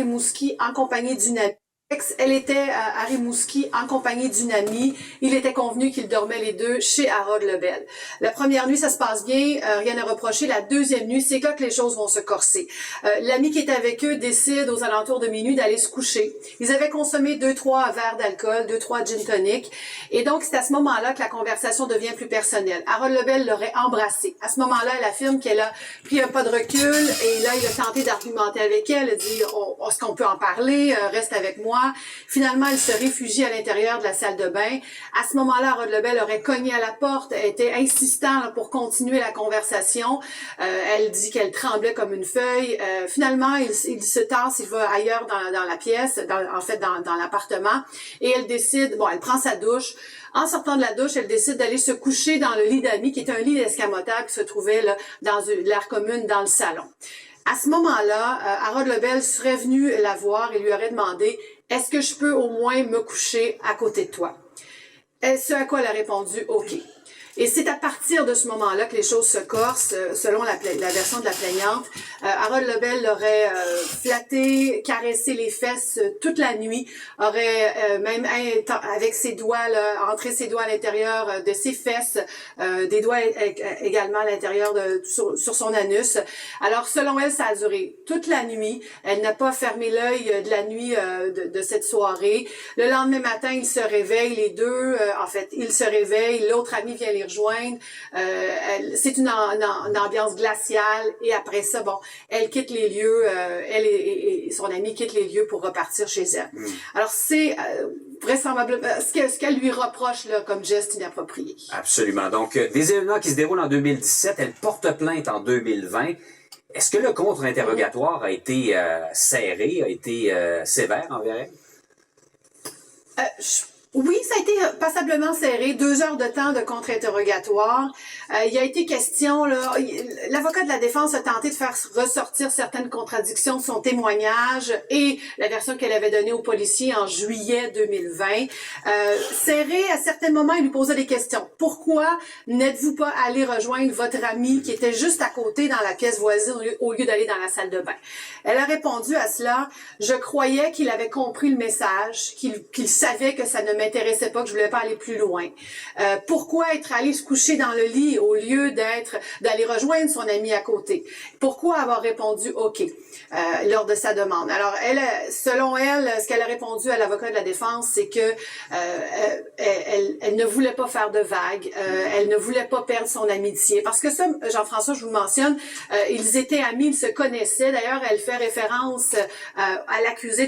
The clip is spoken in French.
Rimouski en compagnie d'une amie. Elle était à Rimouski en compagnie d'une amie. Il était convenu qu'ils dormaient les deux chez Harold Lebel. La première nuit, ça se passe bien, rien à reprocher. La deuxième nuit, c'est là que les choses vont se corser. L'ami qui est avec eux décide aux alentours de minuit d'aller se coucher. Ils avaient consommé 2-3 verres d'alcool, 2-3 gin tonic. Et donc, c'est à ce moment-là que la conversation devient plus personnelle. Harold Lebel l'aurait embrassée. À ce moment-là, elle affirme qu'elle a pris un pas de recul et là, il a tenté d'argumenter avec elle. Elle dit, est-ce qu'on peut en parler? Reste avec moi. Finalement, elle se réfugie à l'intérieur de la salle de bain. À ce moment-là, Harold Lebel aurait cogné à la porte, elle était insistante pour continuer la conversation. Elle dit qu'elle tremblait comme une feuille. Finalement, il se tasse, il va ailleurs dans la pièce, dans l'appartement, et elle décide, elle prend sa douche. En sortant de la douche, elle décide d'aller se coucher dans le lit d'amis, qui est un lit escamotable qui se trouvait là, dans l'aire commune dans le salon. À ce moment-là, Harold Lebel serait venu la voir et lui aurait demandé « Est-ce que je peux au moins me coucher à côté de toi? » Ce à quoi elle a répondu « OK ». Et c'est à partir de ce moment-là que les choses se corsent, selon la version de la plaignante. Harold Lebel l'aurait flatté, caressé les fesses toute la nuit, aurait même avec ses doigts là, entré ses doigts à l'intérieur de ses fesses, des doigts également à l'intérieur sur son anus. Alors selon elle, ça a duré toute la nuit. Elle n'a pas fermé l'œil de la nuit de cette soirée. Le lendemain matin, ils se réveillent les deux. Ils se réveillent. L'autre ami vient les rejoindre. C'est une ambiance glaciale et après ça, elle quitte les lieux, elle et son amie quittent les lieux pour repartir chez elle. Alors c'est vraisemblablement ce qu'elle lui reproche là comme geste inapproprié. Absolument. Donc des événements qui se déroulent en 2017, elle porte plainte en 2020. Est-ce que le contre-interrogatoire a été serré, a été sévère envers elle? Oui, ça a été passablement serré, 2 heures de temps de contre-interrogatoire. Il y a été question, là, l'avocat de la défense a tenté de faire ressortir certaines contradictions de son témoignage et la version qu'elle avait donnée aux policiers en juillet 2020. Serré, à certains moments, il lui posait des questions. Pourquoi n'êtes-vous pas allé rejoindre votre ami qui était juste à côté dans la pièce voisine au lieu d'aller dans la salle de bain? Elle a répondu à cela, je croyais qu'il avait compris le message, qu'il savait que ça ne m'intéressait pas, que je voulais pas aller plus loin. Pourquoi être allé se coucher dans le lit au lieu d'aller rejoindre son ami à côté? Pourquoi avoir répondu OK lors de sa demande? Alors, selon elle, ce qu'elle a répondu à l'avocat de la défense, c'est que elle ne voulait pas faire de vagues, elle ne voulait pas perdre son amitié. Parce que ça, Jean-François, je vous le mentionne, ils étaient amis, ils se connaissaient. D'ailleurs, elle fait référence à l'accusé